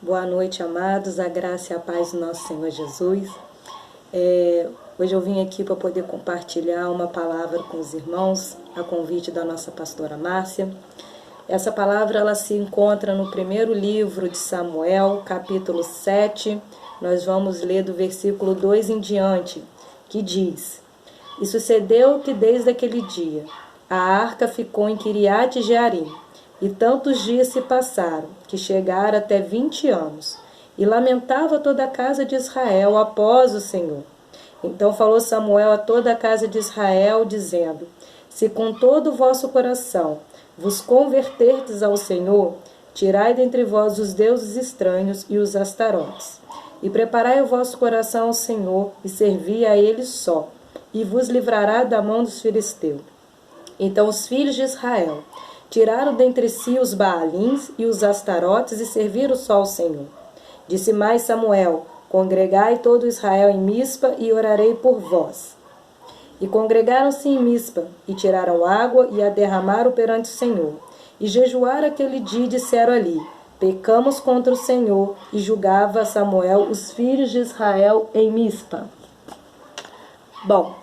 Boa noite, amados, a graça e a paz do nosso Senhor Jesus. Hoje eu vim aqui para poder compartilhar uma palavra com os irmãos, a convite da nossa pastora Márcia. Essa palavra ela se encontra no primeiro livro de Samuel, capítulo 7. Nós vamos ler do versículo 2 em diante, que diz: E sucedeu que desde aquele dia a arca ficou em Quiriate Jearim, e tantos dias se passaram, que chegaram até 20 anos, e lamentava toda a casa de Israel após o Senhor. Então falou Samuel a toda a casa de Israel, dizendo: Se com todo o vosso coração vos converterdes ao Senhor, tirai dentre vós os deuses estranhos e os astarotes, e preparai o vosso coração ao Senhor, e servi a Ele só, e vos livrará da mão dos filisteus. Então os filhos de Israel tiraram dentre si os Baalins e os Astarotes e serviram só ao Senhor. Disse mais Samuel: Congregai todo Israel em Mispa e orarei por vós. E congregaram-se em Mispa, e tiraram água e a derramaram perante o Senhor. E jejuaram aquele dia e disseram ali: Pecamos contra o Senhor. E julgava Samuel os filhos de Israel em Mispa. Bom,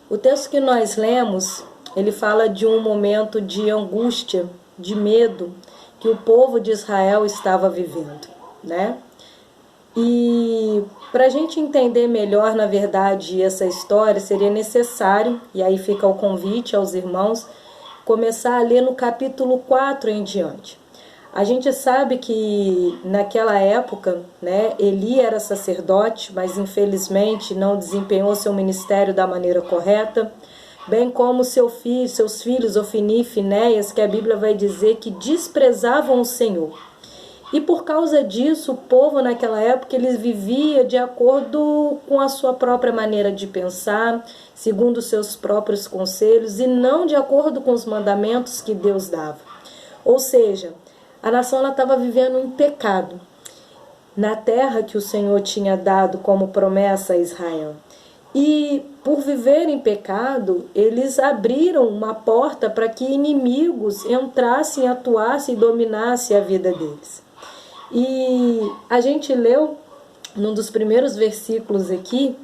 o texto que nós lemos, ele fala de um momento de angústia, de medo que o povo de Israel estava vivendo, né? E para a gente entender melhor, na verdade, essa história, seria necessário, e aí fica o convite aos irmãos, começar a ler no capítulo 4 em diante. A gente sabe que naquela época, né, Eli era sacerdote, mas infelizmente não desempenhou seu ministério da maneira correta, bem como seus filhos, Ofni e Finéias, que a Bíblia vai dizer que desprezavam o Senhor. E por causa disso, o povo naquela época, eles vivia de acordo com a sua própria maneira de pensar, segundo os seus próprios conselhos, e não de acordo com os mandamentos que Deus dava. Ou seja, a nação estava vivendo em pecado, na terra que o Senhor tinha dado como promessa a Israel. E por viver em pecado, eles abriram uma porta para que inimigos entrassem, atuassem e dominassem a vida deles. E a gente leu num dos primeiros versículos aqui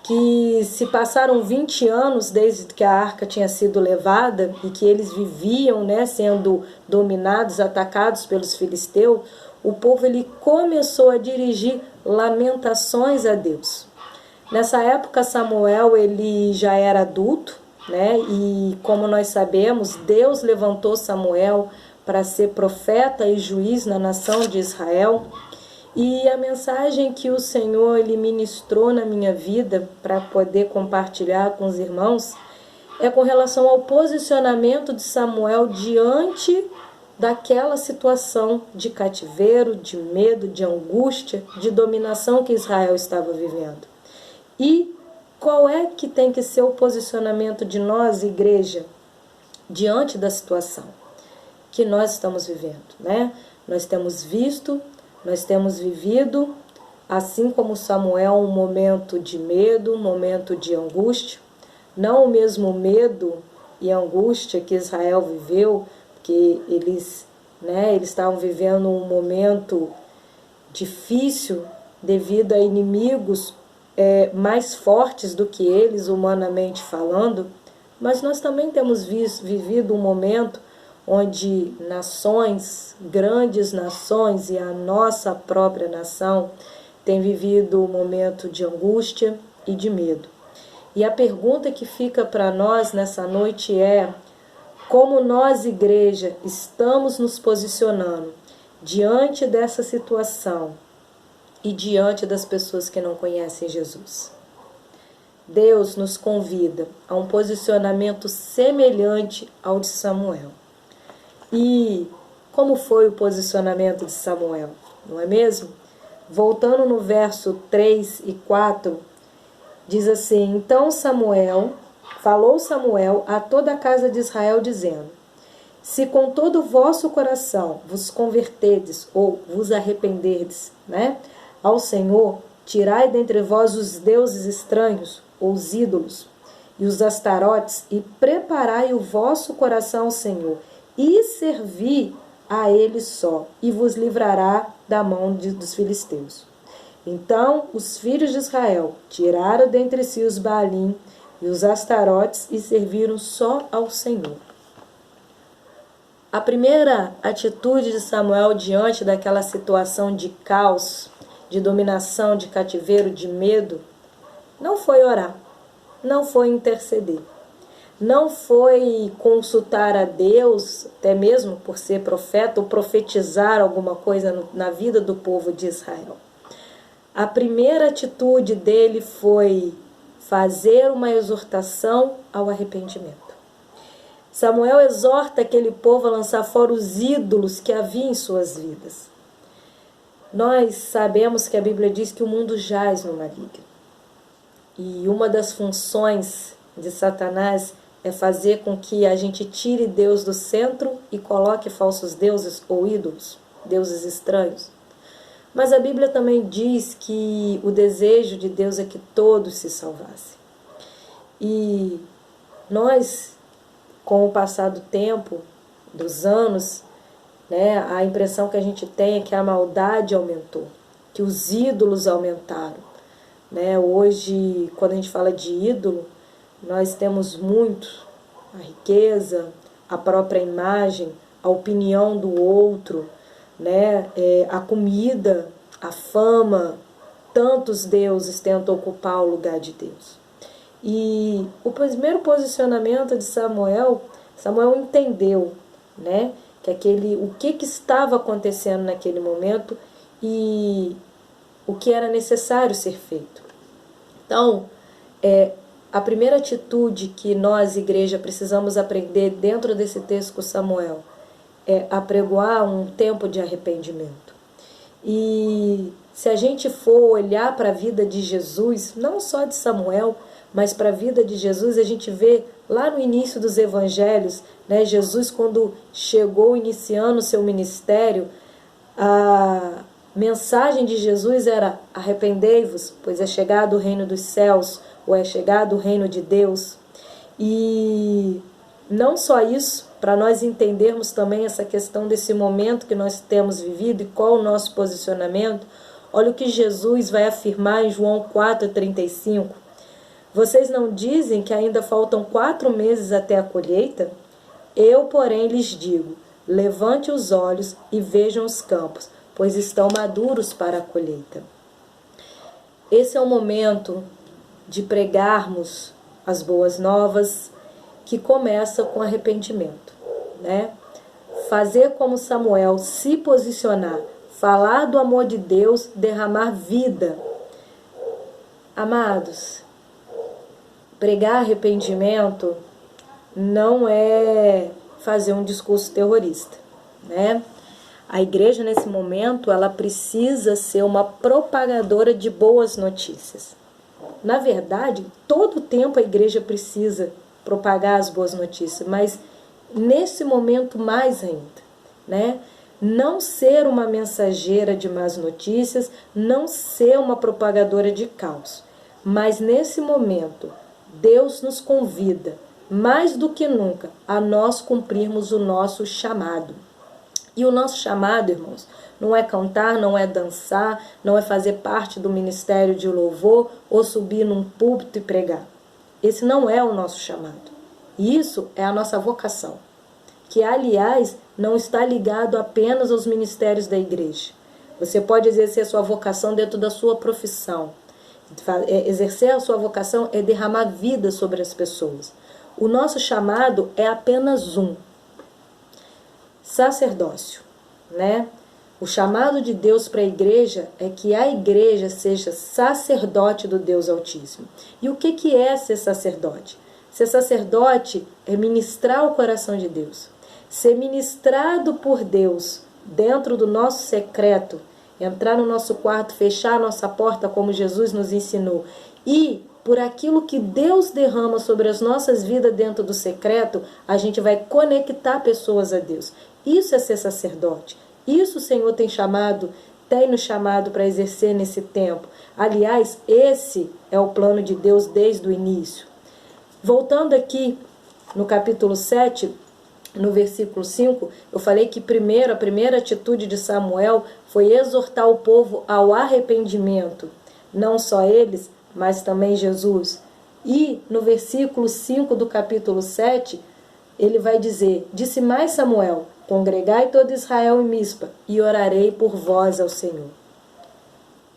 que se passaram 20 anos desde que a arca tinha sido levada e que eles viviam, né, sendo dominados, atacados pelos filisteus. O povo ele começou a dirigir lamentações a Deus. Nessa época Samuel ele já era adulto, né? E como nós sabemos, Deus levantou Samuel para ser profeta e juiz na nação de Israel. E a mensagem que o Senhor ele ministrou na minha vida para poder compartilhar com os irmãos é com relação ao posicionamento de Samuel diante daquela situação de cativeiro, de medo, de angústia, de dominação que Israel estava vivendo. E qual é que tem que ser o posicionamento de nós, igreja, diante da situação que nós estamos vivendo, né? Nós temos visto, nós temos vivido, assim como Samuel, um momento de medo, um momento de angústia, não o mesmo medo e angústia que Israel viveu, porque eles estavam vivendo um momento difícil devido a inimigos mais fortes do que eles, humanamente falando, mas nós também temos vivido um momento onde nações, grandes nações e a nossa própria nação tem vivido um momento de angústia e de medo. E a pergunta que fica para nós nessa noite é: como nós, igreja, estamos nos posicionando diante dessa situação e diante das pessoas que não conhecem Jesus? Deus nos convida a um posicionamento semelhante ao de Samuel. E como foi o posicionamento de Samuel, não é mesmo? Voltando no verso 3 e 4, diz assim: Então falou Samuel a toda a casa de Israel, dizendo: Se com todo o vosso coração vos converterdes ou vos arrependerdes, né, ao Senhor, tirai dentre vós os deuses estranhos, ou os ídolos, e os astarotes, e preparai o vosso coração ao Senhor, e servi a ele só, e vos livrará da mão dos filisteus. Então os filhos de Israel tiraram dentre si os Baalim e os Astarotes e serviram só ao Senhor. A primeira atitude de Samuel diante daquela situação de caos, de dominação, de cativeiro, de medo, não foi orar, não foi interceder, não foi consultar a Deus, até mesmo por ser profeta, ou profetizar alguma coisa na vida do povo de Israel. A primeira atitude dele foi fazer uma exortação ao arrependimento. Samuel exorta aquele povo a lançar fora os ídolos que havia em suas vidas. Nós sabemos que a Bíblia diz que o mundo jaz no maligno. E uma das funções de Satanás é fazer com que a gente tire Deus do centro e coloque falsos deuses ou ídolos, deuses estranhos. Mas a Bíblia também diz que o desejo de Deus é que todos se salvassem. E nós, com o passar do tempo, dos anos, a impressão que a gente tem é que a maldade aumentou, que os ídolos aumentaram. Hoje, quando a gente fala de ídolo, nós temos muito a riqueza, a própria imagem, a opinião do outro, a comida, a fama. Tantos deuses tentam ocupar o lugar de Deus. E o primeiro posicionamento de Samuel entendeu, que o que estava acontecendo naquele momento e o que era necessário ser feito. Então, a primeira atitude que nós, igreja, precisamos aprender dentro desse texto com Samuel é apregoar um tempo de arrependimento. E se a gente for olhar para a vida de Jesus, não só de Samuel, mas para a vida de Jesus, a gente vê lá no início dos evangelhos, Jesus, quando chegou iniciando o seu ministério, a mensagem de Jesus era: arrependei-vos, pois é chegado o reino dos céus, ou é chegado o reino de Deus. E não só isso, para nós entendermos também essa questão desse momento que nós temos vivido e qual o nosso posicionamento, olha o que Jesus vai afirmar em João 4,35. Vocês não dizem que ainda faltam 4 meses até a colheita? Eu, porém, lhes digo, levante os olhos e vejam os campos, pois estão maduros para a colheita. Esse é o momento de pregarmos as boas novas, que começa com arrependimento, Fazer como Samuel, se posicionar, falar do amor de Deus, derramar vida. Amados, pregar arrependimento não é fazer um discurso terrorista, A igreja, nesse momento, ela precisa ser uma propagadora de boas notícias. Na verdade, todo o tempo a igreja precisa propagar as boas notícias, mas nesse momento mais ainda, Não ser uma mensageira de más notícias, não ser uma propagadora de caos, mas nesse momento Deus nos convida, mais do que nunca, a nós cumprirmos o nosso chamado. E o nosso chamado, irmãos, não é cantar, não é dançar, não é fazer parte do ministério de louvor ou subir num púlpito e pregar. Esse não é o nosso chamado. Isso é a nossa vocação, que, aliás, não está ligado apenas aos ministérios da igreja. Você pode exercer a sua vocação dentro da sua profissão. Exercer a sua vocação é derramar vida sobre as pessoas. O nosso chamado é apenas um: sacerdócio, O chamado de Deus para a igreja é que a igreja seja sacerdote do Deus Altíssimo. E o que é ser sacerdote? Ser sacerdote é ministrar o coração de Deus. Ser ministrado por Deus dentro do nosso secreto, entrar no nosso quarto, fechar a nossa porta como Jesus nos ensinou, e por aquilo que Deus derrama sobre as nossas vidas dentro do secreto, a gente vai conectar pessoas a Deus. Isso é ser sacerdote. Isso o Senhor tem nos chamado para exercer nesse tempo. Aliás, esse é o plano de Deus desde o início. Voltando aqui no capítulo 7, no versículo 5, eu falei que a primeira atitude de Samuel foi exortar o povo ao arrependimento. Não só eles, mas também Jesus. E no versículo 5 do capítulo 7, ele vai dizer: disse mais Samuel, congregai todo Israel em Mispa, e orarei por vós ao Senhor.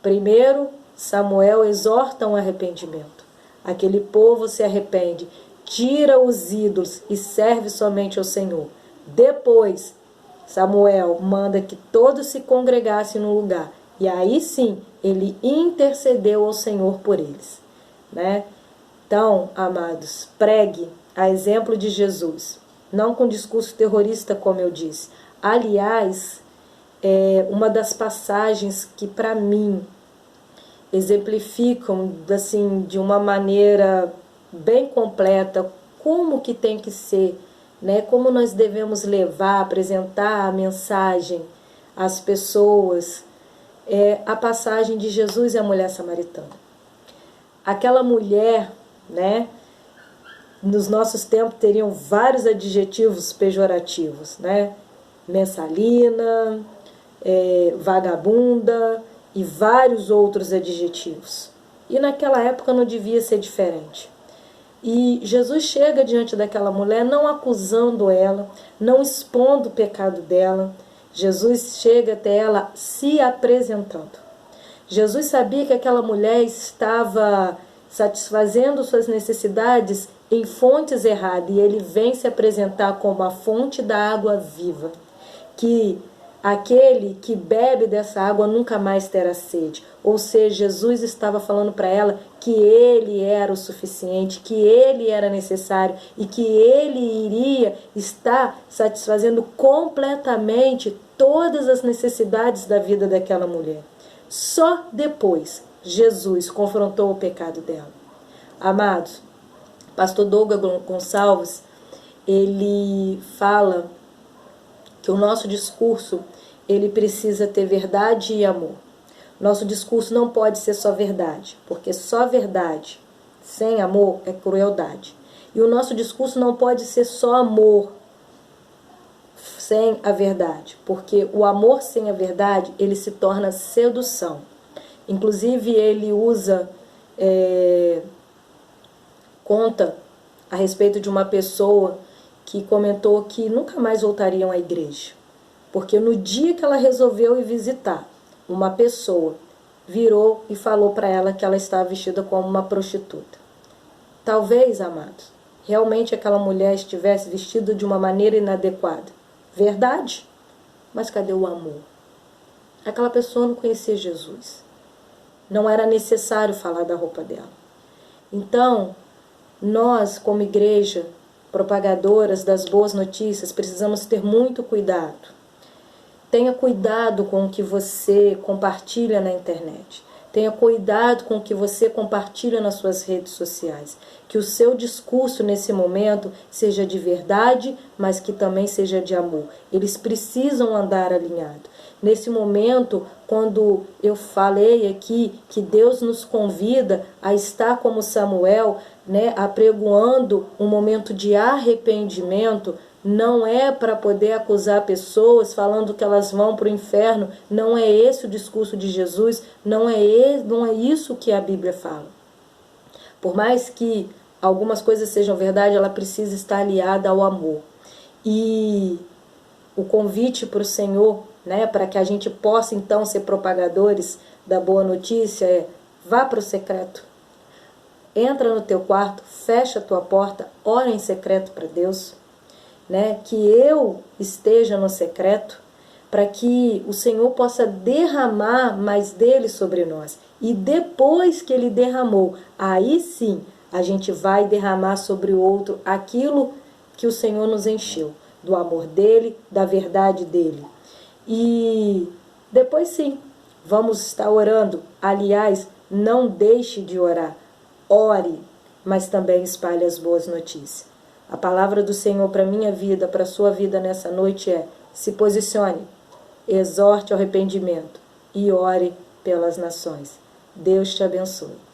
Primeiro, Samuel exorta um arrependimento. Aquele povo se arrepende, tira os ídolos e serve somente ao Senhor. Depois, Samuel manda que todos se congregassem no lugar. E aí sim, ele intercedeu ao Senhor por eles, né? Então, amados, pregue a exemplo de Jesus, não com discurso terrorista, como eu disse. Aliás, uma das passagens que para mim exemplificam assim, de uma maneira bem completa como que tem que ser, né? Como nós devemos levar, apresentar a mensagem às pessoas, a passagem de Jesus e a mulher samaritana. Aquela mulher, né, nos nossos tempos teriam vários adjetivos pejorativos, né? Mensalina, vagabunda e vários outros adjetivos. E naquela época não devia ser diferente. E Jesus chega diante daquela mulher não acusando ela, não expondo o pecado dela. Jesus chega até ela se apresentando. Jesus sabia que aquela mulher estava satisfazendo suas necessidades em fontes erradas, e ele vem se apresentar como a fonte da água viva, que aquele que bebe dessa água nunca mais terá sede. Ou seja, Jesus estava falando para ela que ele era o suficiente, que ele era necessário e que ele iria estar satisfazendo completamente todas as necessidades da vida daquela mulher. Só depois Jesus confrontou o pecado dela. Amados, pastor Douglas Gonçalves, ele fala que o nosso discurso, ele precisa ter verdade e amor. Nosso discurso não pode ser só verdade, porque só verdade sem amor é crueldade. E o nosso discurso não pode ser só amor sem a verdade, porque o amor sem a verdade, ele se torna sedução. Inclusive, ele conta a respeito de uma pessoa que comentou que nunca mais voltariam à igreja, porque no dia que ela resolveu ir visitar, uma pessoa virou e falou para ela que ela estava vestida como uma prostituta. Talvez, amados, realmente aquela mulher estivesse vestida de uma maneira inadequada. Verdade? Mas cadê o amor? Aquela pessoa não conhecia Jesus. Não era necessário falar da roupa dela. Então, nós, como igreja, propagadoras das boas notícias, precisamos ter muito cuidado. Tenha cuidado com o que você compartilha na internet. Tenha cuidado com o que você compartilha nas suas redes sociais. Que o seu discurso nesse momento seja de verdade, mas que também seja de amor. Eles precisam andar alinhados. Nesse momento, quando eu falei aqui que Deus nos convida a estar como Samuel, né, apregoando um momento de arrependimento, não é para poder acusar pessoas falando que elas vão para o inferno. Não é esse o discurso de Jesus, não é isso que a Bíblia fala. Por mais que algumas coisas sejam verdade, ela precisa estar aliada ao amor. E o convite para o Senhor, né, para que a gente possa então ser propagadores da boa notícia é: vá para o secreto. Entra no teu quarto, fecha a tua porta, ora em secreto para Deus. Né, que eu esteja no secreto, para que o Senhor possa derramar mais dele sobre nós. E depois que ele derramou, aí sim a gente vai derramar sobre o outro aquilo que o Senhor nos encheu, do amor dele, da verdade dele. E depois sim, vamos estar orando. Aliás, não deixe de orar. Ore, mas também espalhe as boas notícias. A palavra do Senhor para a minha vida, para a sua vida nessa noite é: se posicione, exorte ao arrependimento e ore pelas nações. Deus te abençoe.